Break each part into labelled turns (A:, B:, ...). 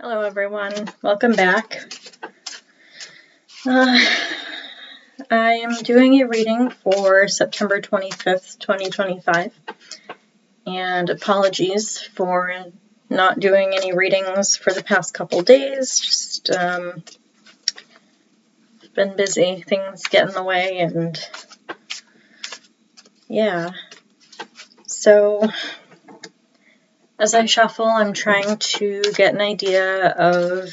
A: Hello everyone, welcome back. I am doing a reading for September 25th, 2025, and apologies for not doing any readings for the past couple days, just been busy, things get in the way, and yeah. So as I shuffle, I'm trying to get an idea of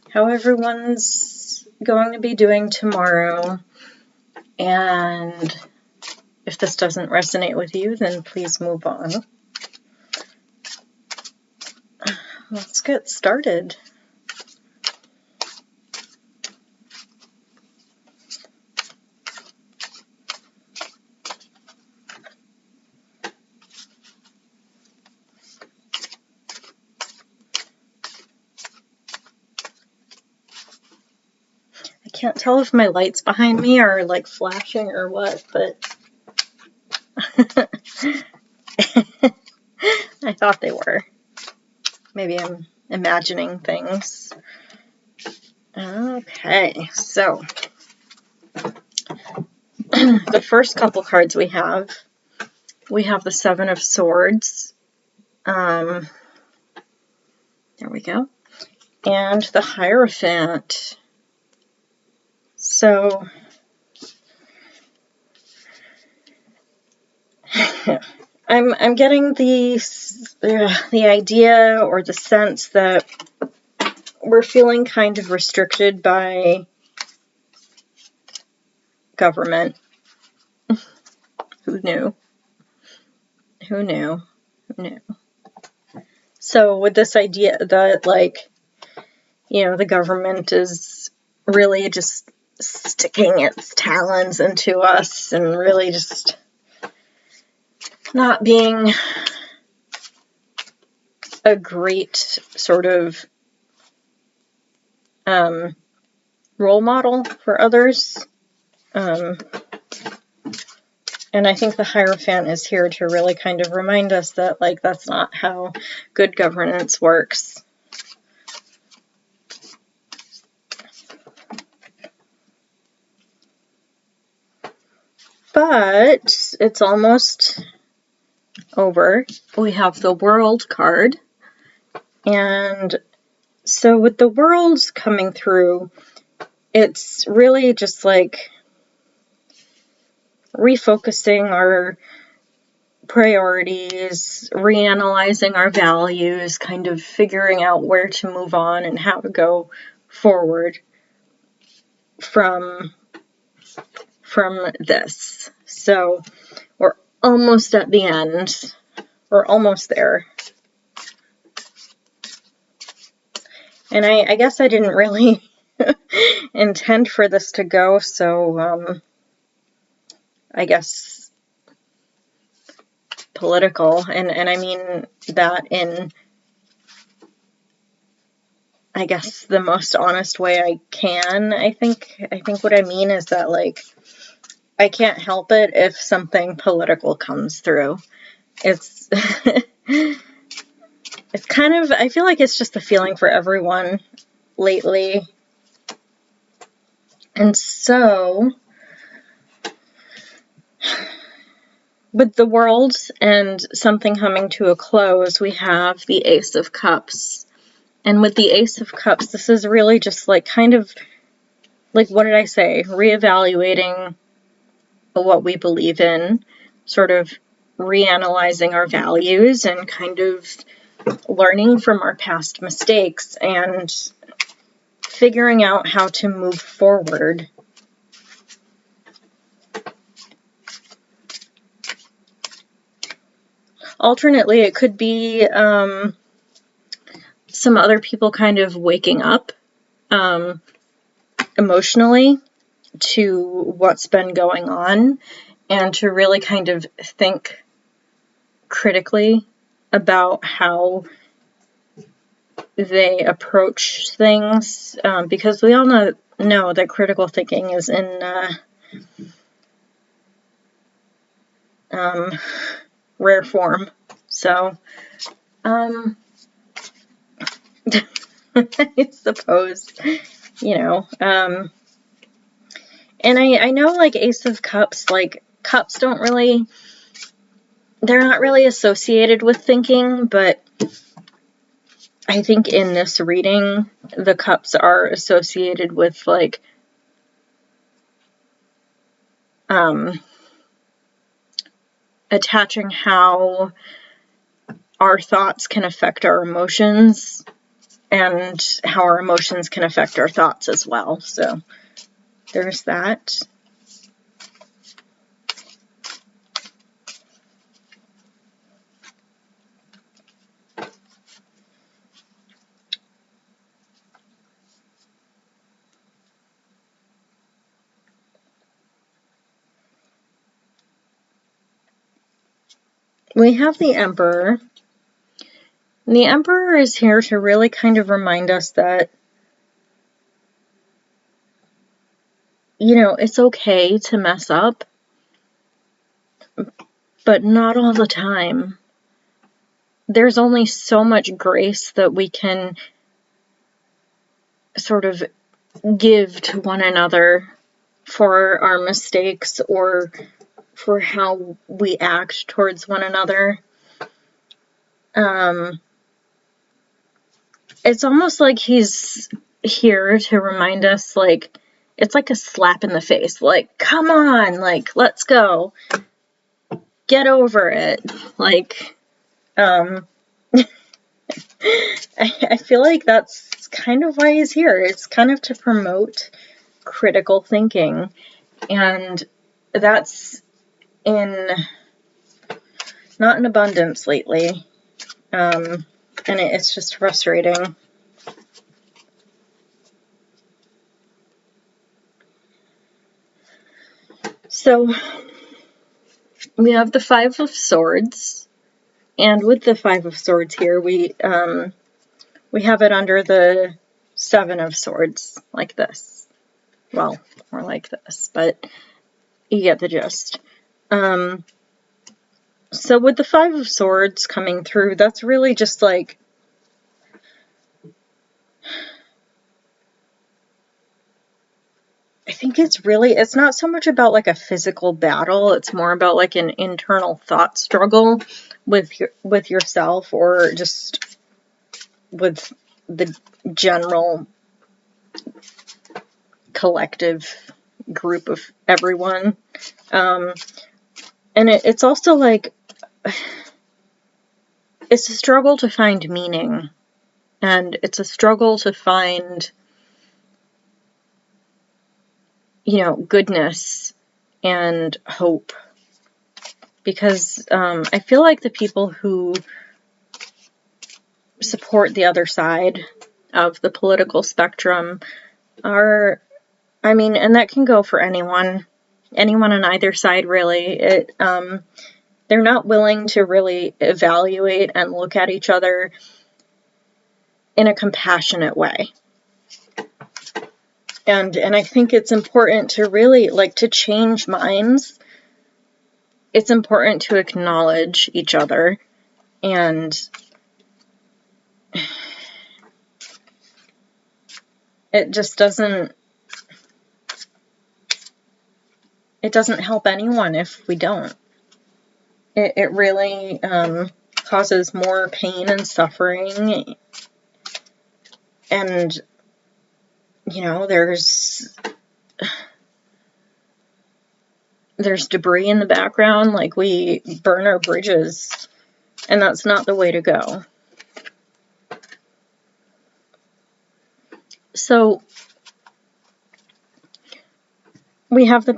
A: how everyone's going to be doing tomorrow, and if this doesn't resonate with you, then please move on. Let's get started. I can't tell if my lights behind me are like flashing or what, but I thought they were. Maybe I'm imagining things. Okay, so the first couple cards we have the Seven of Swords. There we go. And the Hierophant. So I'm getting the idea or the sense that we're feeling kind of restricted by government. Who knew? Who knew? Who knew? So with this idea that, like, you know, the government is really just sticking its talons into us and really just not being a great sort of role model for others. And I think the Hierophant is here to really kind of remind us that, like, that's not how good governance works. But it's almost over. We have the World card. And so with the World coming through, it's really just like refocusing our priorities, reanalyzing our values, kind of figuring out where to move on and how to go forward from this. So we're almost at the end. We're almost there. And I guess I didn't really intend for this to go, so I guess political, and I mean that in, I guess, the most honest way I can. I think what I mean is that, like, I can't help it if something political comes through. It's it's kind of, I feel like it's just a feeling for everyone lately. And so with the World and something coming to a close, we have the Ace of Cups. And with the Ace of Cups, this is really just like kind of like, what did I say? Reevaluating what we believe in, sort of reanalyzing our values and kind of learning from our past mistakes and figuring out how to move forward. Alternately, it could be some other people kind of waking up emotionally to what's been going on and to really kind of think critically about how they approach things, because we all know that critical thinking is in rare form. So I suppose, you know. And I know, like, Ace of Cups, like, cups don't really, they're not really associated with thinking, but I think in this reading, the cups are associated with, like, attaching how our thoughts can affect our emotions, and how our emotions can affect our thoughts as well. So there's that. We have the Emperor. And the Emperor is here to really kind of remind us that, you know, it's okay to mess up, but not all the time. There's only so much grace that we can sort of give to one another for our mistakes or for how we act towards one another. It's almost like he's here to remind us, like, it's like a slap in the face. Like, come on, like, let's go. Get over it. Like, I feel like that's kind of why he's here. It's kind of to promote critical thinking. And that's not in abundance lately. And it's just frustrating. So we have the Five of Swords, and with the Five of Swords here, we have it under the Seven of Swords, like this. Well, more like this, but you get the gist. So with the Five of Swords coming through, that's really just like, I think it's not so much about like a physical battle, it's more about like an internal thought struggle with yourself, or just with the general collective group of everyone. And it's also like, it's a struggle to find meaning, and it's a struggle to find, you know, goodness and hope. Because I feel like the people who support the other side of the political spectrum are, I mean, and that can go for anyone on either side, really. They're not willing to really evaluate and look at each other in a compassionate way. And I think it's important to really, like, to change minds. It's important to acknowledge each other, and it just doesn't help anyone if we don't. It really causes more pain and suffering, and, you know, there's debris in the background, like we burn our bridges, and that's not the way to go. So we have the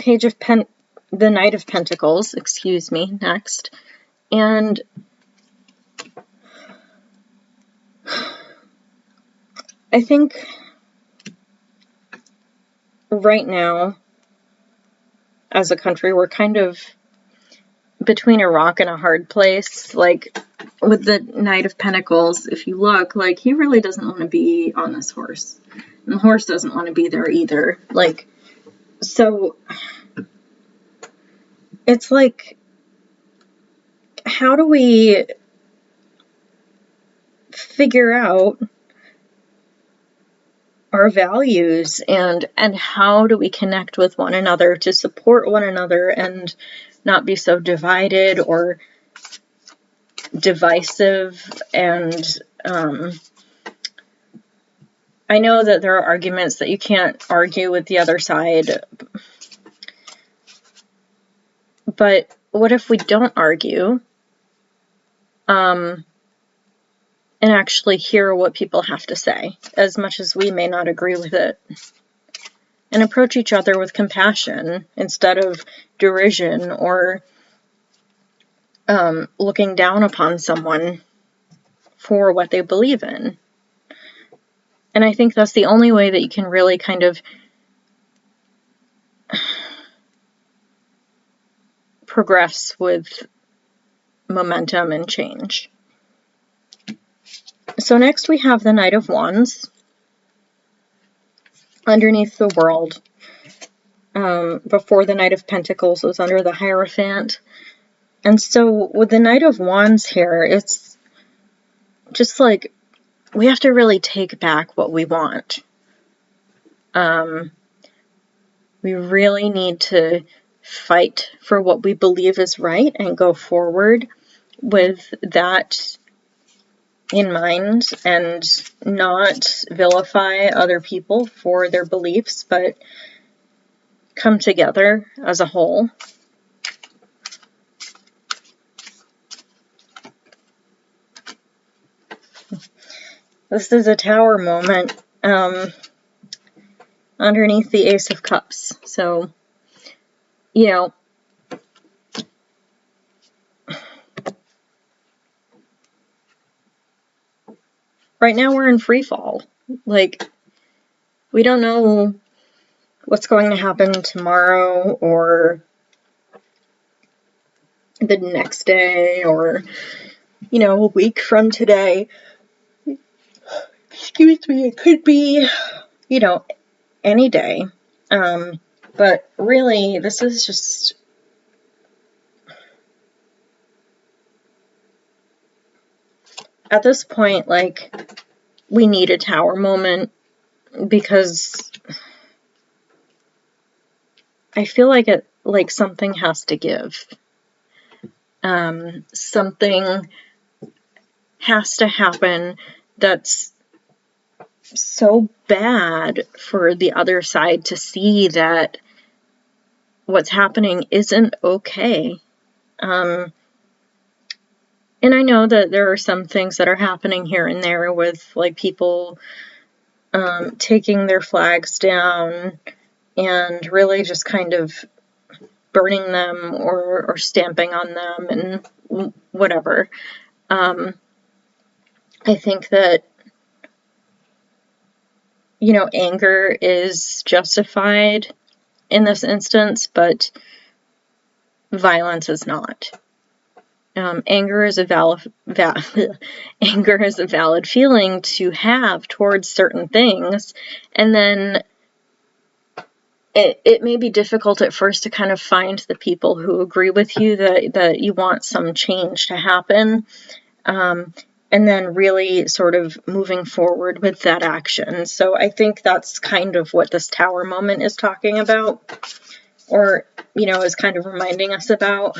A: the Knight of Pentacles, excuse me, next. And I think right now, as a country, we're kind of between a rock and a hard place. Like, with the Knight of Pentacles, if you look, like, he really doesn't want to be on this horse. And the horse doesn't want to be there either. Like, so it's like, how do we figure out our values and how do we connect with one another to support one another and not be so divided or divisive. And I know that there are arguments that you can't argue with the other side, but what if we don't argue and actually hear what people have to say, as much as we may not agree with it, and approach each other with compassion instead of derision or looking down upon someone for what they believe in. And I think that's the only way that you can really kind of progress with momentum and change. So next we have the Knight of Wands underneath the World. Before the Knight of Pentacles was under the Hierophant. And so with the Knight of Wands here, it's just like we have to really take back what we want. We really need to fight for what we believe is right and go forward with that in mind and not vilify other people for their beliefs, but come together as a whole. This is a Tower moment underneath the Ace of Cups. So, you know, right now we're in free fall. Like, we don't know what's going to happen tomorrow or the next day or, you know, a week from today. Excuse me, it could be, you know, any day. But really, this is just at this point, like, we need a Tower moment because I feel like something has to give. Something has to happen that's so bad for the other side to see that what's happening isn't okay. And I know that there are some things that are happening here and there with, like, people taking their flags down and really just kind of burning them or stamping on them and whatever. I think that, you know, anger is justified in this instance, but violence is not. Anger is a anger is a valid feeling to have towards certain things, and then it may be difficult at first to kind of find the people who agree with you that you want some change to happen, and then really sort of moving forward with that action. So I think that's kind of what this Tower moment is talking about, or, you know, is kind of reminding us about.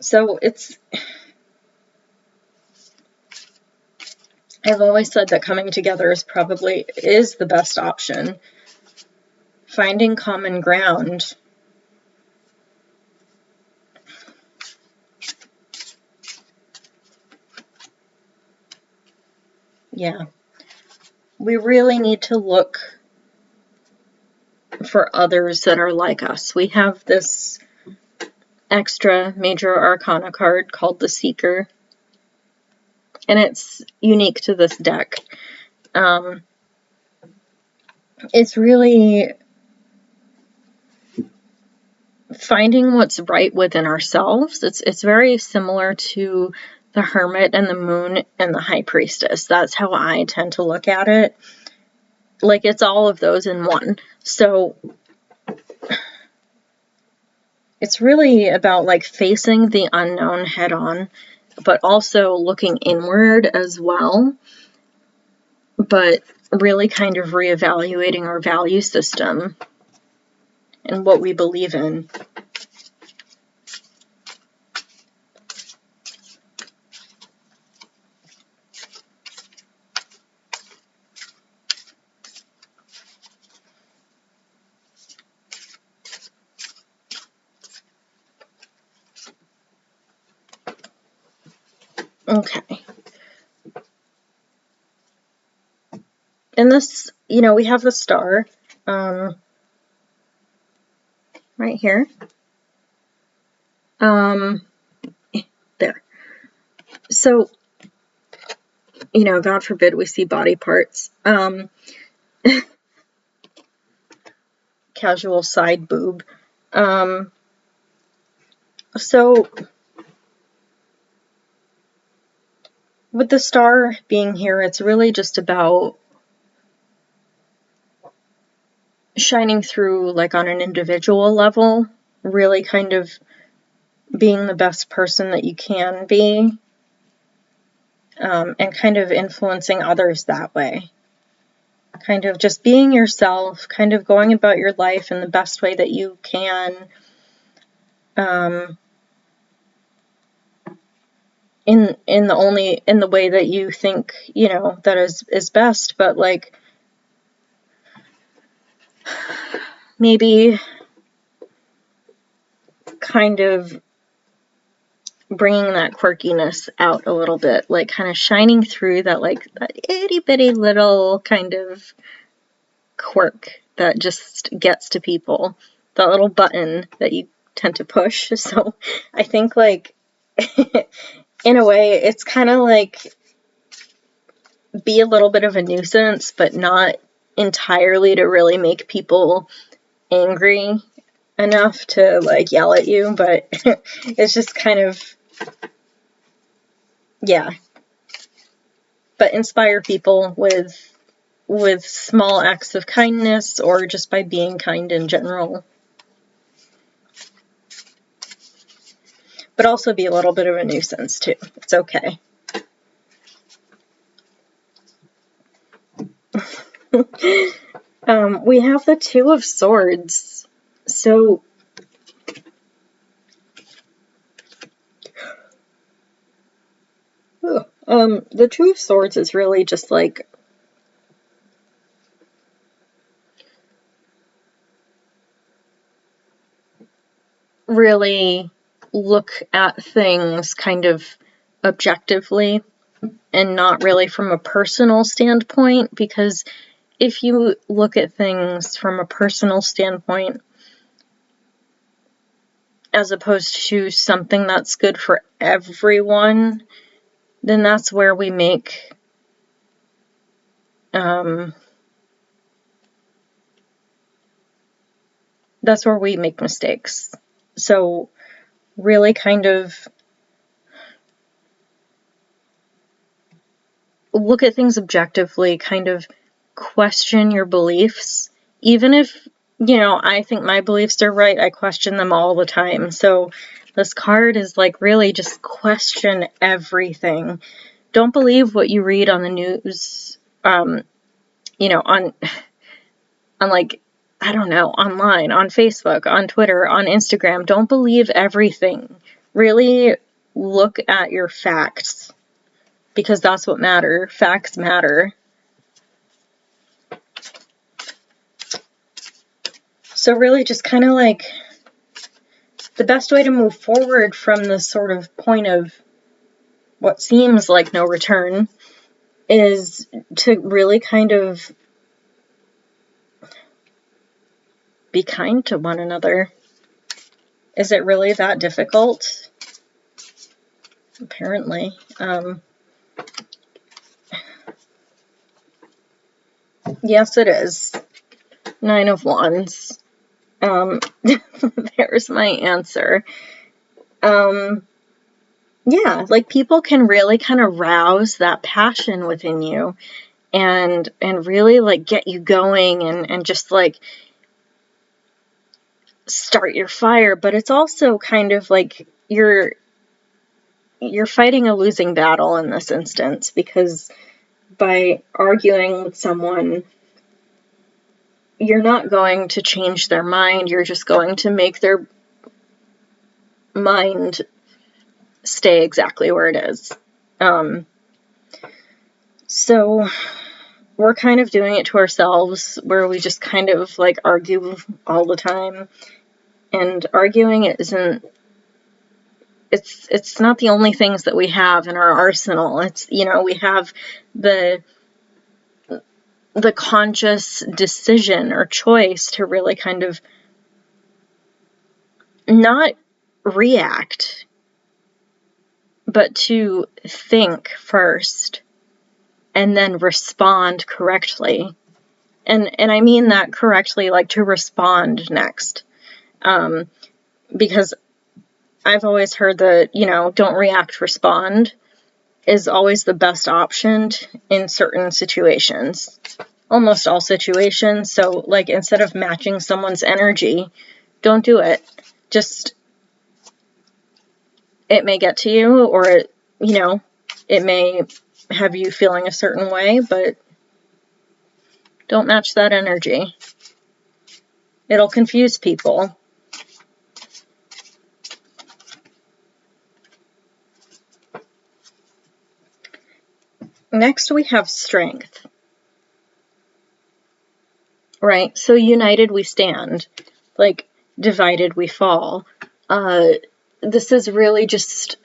A: So I've always said that coming together is the best option. Finding common ground. Yeah. We really need to look for others that are like us. We have this extra major arcana card called the Seeker, and it's unique to this deck. It's really finding what's right within ourselves. It's very similar to the Hermit and the Moon and the High Priestess. That's how I tend to look at it. Like, it's all of those in one. So it's really about, like, facing the unknown head on, but also looking inward as well. but really kind of reevaluating our value system and what we believe in. Okay. And this, we have the star right here. There. So, God forbid we see body parts. Casual side boob. So, with the star being here, it's really just about shining through, like, on an individual level, really kind of being the best person that you can be, and kind of influencing others that way. Kind of just being yourself, kind of going about your life in the best way that you can, in the way that you think, that is best, but like maybe kind of bringing that quirkiness out a little bit, like kind of shining through that, like that itty bitty little kind of quirk that just gets to people, that little button that you tend to push. So I think, like, in a way, it's kind of like be a little bit of a nuisance, but not entirely to really make people angry enough to, like, yell at you, but it's just kind of, yeah. But inspire people with small acts of kindness, or just by being kind in general. But also be a little bit of a nuisance too. It's okay. We have the Two of Swords. So the Two of Swords is really just like really look at things kind of objectively and not really from a personal standpoint, because if you look at things from a personal standpoint as opposed to something that's good for everyone, then that's where we make mistakes. So really kind of look at things objectively, kind of question your beliefs. Even if, I think my beliefs are right, I question them all the time. So this card is like really just question everything. Don't believe what you read on the news, on like, I don't know, online, on Facebook, on Twitter, on Instagram. Don't believe everything. Really look at your facts, because that's what matter. Facts matter. So really just kind of like the best way to move forward from this sort of point of what seems like no return is to really kind of be kind to one another. Is it really that difficult? Apparently. Yes, it is. Nine of Wands. There's my answer. Yeah, like people can really kind of rouse that passion within you and really like get you going and just like start your fire, but it's also kind of like you're fighting a losing battle in this instance, because by arguing with someone, you're not going to change their mind. You're just going to make their mind stay exactly where it is. So we're kind of doing it to ourselves, where we just kind of like argue all the time. And arguing isn't, it's not the only things that we have in our arsenal. It's, you know, we have the conscious decision or choice to really kind of not react, but to think first and then respond correctly. And I mean that correctly, like to respond next. Because I've always heard that, you know, don't react, respond is always the best option in certain situations. Almost all situations. So, like, instead of matching someone's energy, don't do it. Just, it may get to you, or it, you know, it may have you feeling a certain way, but don't match that energy. It'll confuse people. Next, we have strength. Right? So united we stand. Like, divided we fall. This is really just...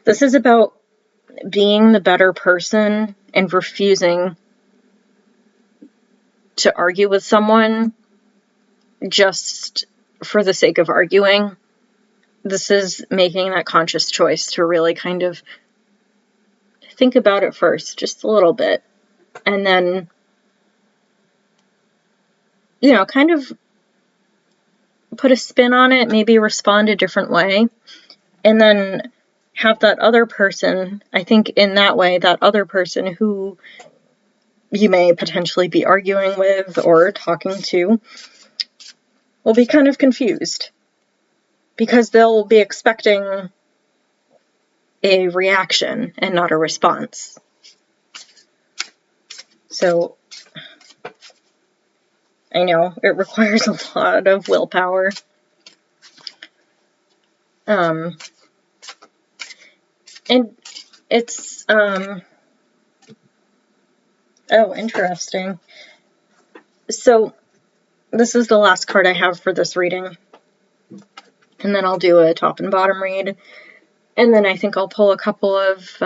A: This is about being the better person and refusing to argue with someone just for the sake of arguing. This is making that conscious choice to really kind of think about it first, just a little bit, and then, you know, kind of put a spin on it, maybe respond a different way, and then have that other person, I think in that way, that other person who you may potentially be arguing with or talking to will be kind of confused, because they'll be expecting a reaction and not a response. So, I know, it requires a lot of willpower. And it's, oh, interesting. So, this is the last card I have for this reading. And then I'll do a top and bottom read. And then I think I'll pull a couple of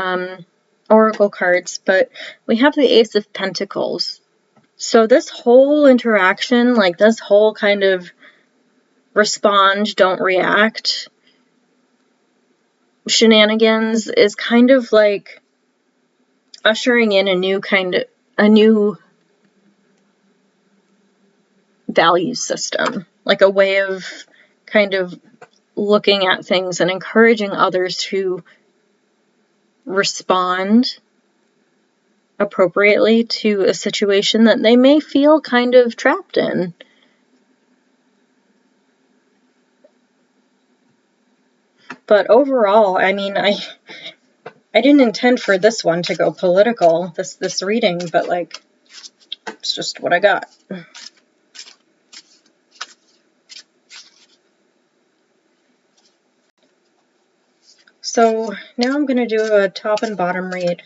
A: oracle cards. But we have the Ace of Pentacles. So this whole interaction, like this whole kind of respond, don't react shenanigans is kind of like ushering in a new value system, like a way of kind of looking at things and encouraging others to respond appropriately to a situation that they may feel kind of trapped in. But overall, I mean, I didn't intend for this one to go political, this reading, but like, it's just what I got. So now I'm going to do a top and bottom read.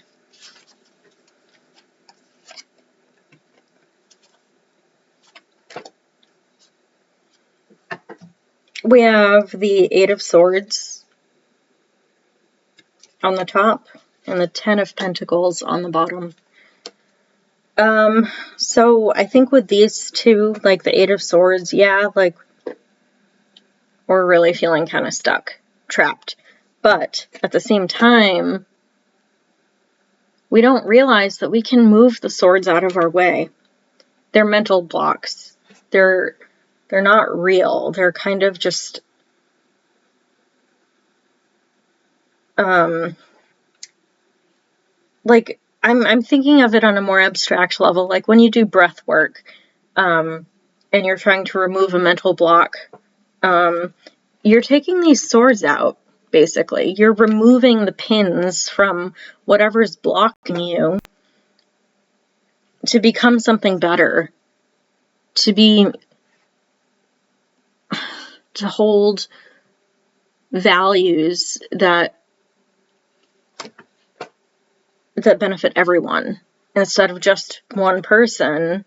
A: We have the Eight of Swords on the top and the Ten of Pentacles on the bottom. So I think with these two, like the Eight of Swords, yeah, like we're really feeling kind of stuck, trapped. But at the same time, we don't realize that we can move the swords out of our way. They're mental blocks. They're not real. They're kind of just like I'm thinking of it on a more abstract level, like when you do breath work, and you're trying to remove a mental block, you're taking these swords out, basically. You're removing the pins from whatever's blocking you to become something better, to hold values that benefit everyone, instead of just one person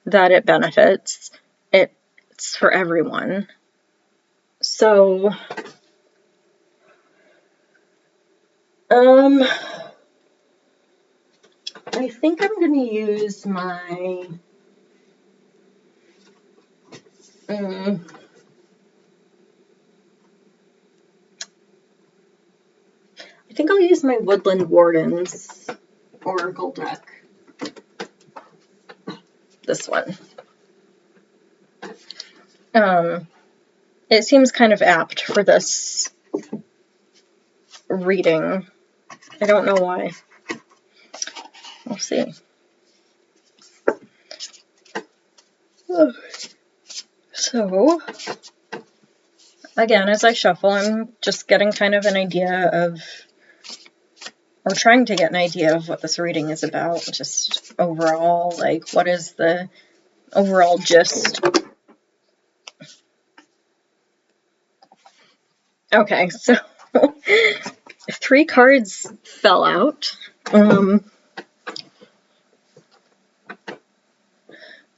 A: that it benefits. It's for everyone. So, I think I'm going to use my, I think I'll use my Woodland Wardens Oracle deck. This one. It seems kind of apt for this reading. I don't know why. We'll see. So, again, as I shuffle, I'm just getting kind of an idea of, or trying to get an idea of what this reading is about, just overall, like, what is the overall gist? Okay, so 3 cards fell out.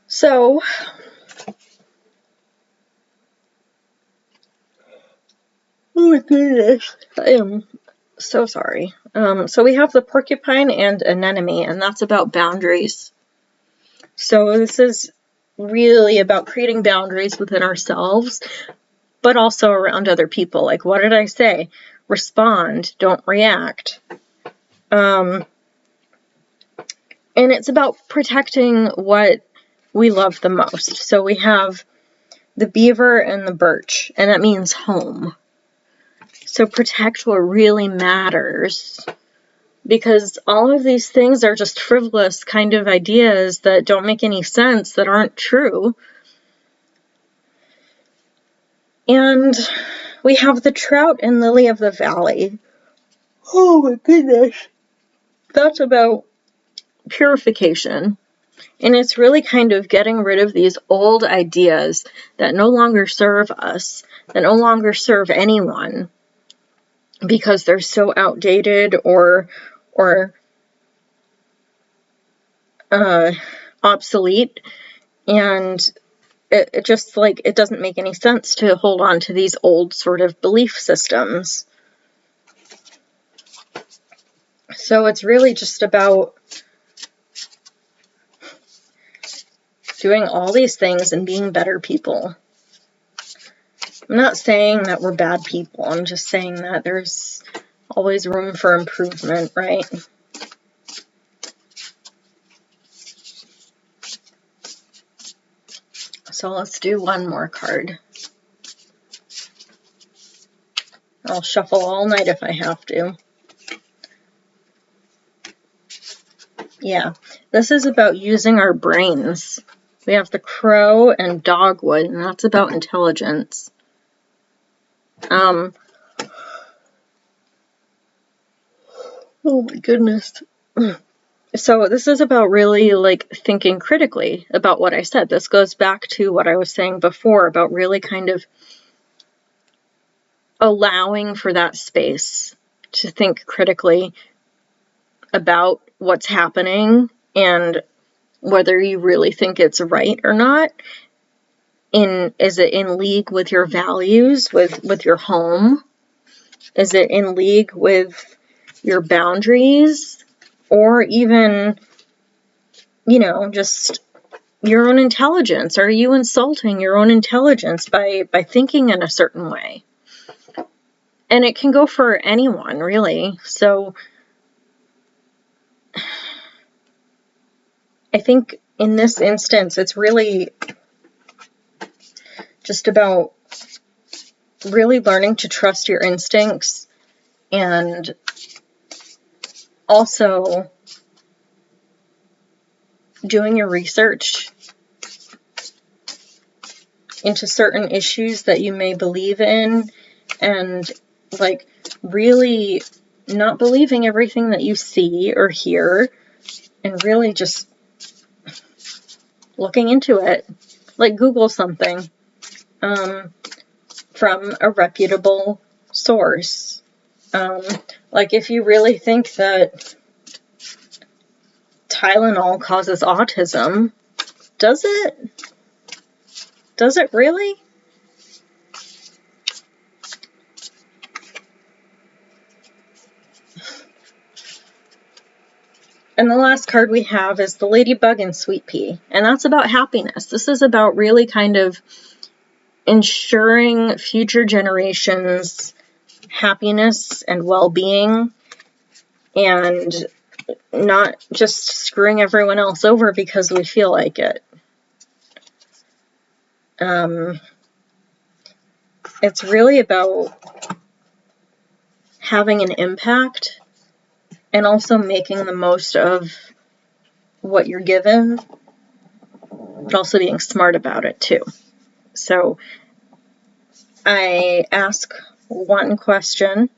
A: So, oh my goodness, I am so sorry. So we have the Porcupine and Anemone, and that's about boundaries. So this is really about creating boundaries within ourselves, but also around other people. Like, what did I say? Respond, don't react. And it's about protecting what we love the most. So we have the beaver and the birch, and that means home. So protect what really matters, because all of these things are just frivolous kind of ideas that don't make any sense, that aren't true. And we have the trout and lily of the valley. Oh my goodness. That's about purification. And it's really kind of getting rid of these old ideas that no longer serve us, that no longer serve anyone, because they're so outdated or obsolete, and it just, like, it doesn't make any sense to hold on to these old sort of belief systems. So it's really just about doing all these things and being better people. I'm not saying that we're bad people. I'm just saying that there's always room for improvement, right? So let's do one more card. I'll shuffle all night if I have to. Yeah, this is about using our brains. We have the crow and dogwood, and that's about intelligence. Oh my goodness. So this is about really, like, thinking critically about what I said. This goes back to what I was saying before about really kind of allowing for that space to think critically about what's happening and whether you really think it's right or not. Is it in league with your values, with your home? Is it in league with your boundaries? Or even, just your own intelligence? Are you insulting your own intelligence by thinking in a certain way? And it can go for anyone, really. So I think in this instance, it's really just about really learning to trust your instincts, and also doing your research into certain issues that you may believe in, and like really not believing everything that you see or hear, and really just looking into it. Like Google something from a reputable source. Like if you really think that Tylenol causes autism, does it? Does it really? And the last card we have is the Ladybug and Sweet Pea. And that's about happiness. This is about really kind of ensuring future generations' happiness and well-being, and not just screwing everyone else over because we feel like it. It's really about having an impact and also making the most of what you're given, but also being smart about it too. So I ask one question,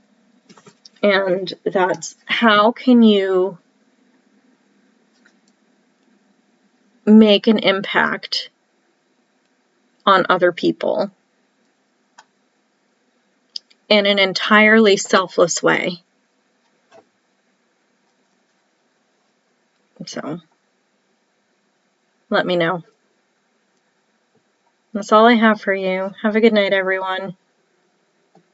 A: and that's, how can you make an impact on other people in an entirely selfless way? So let me know. That's all I have for you. Have a good night, everyone.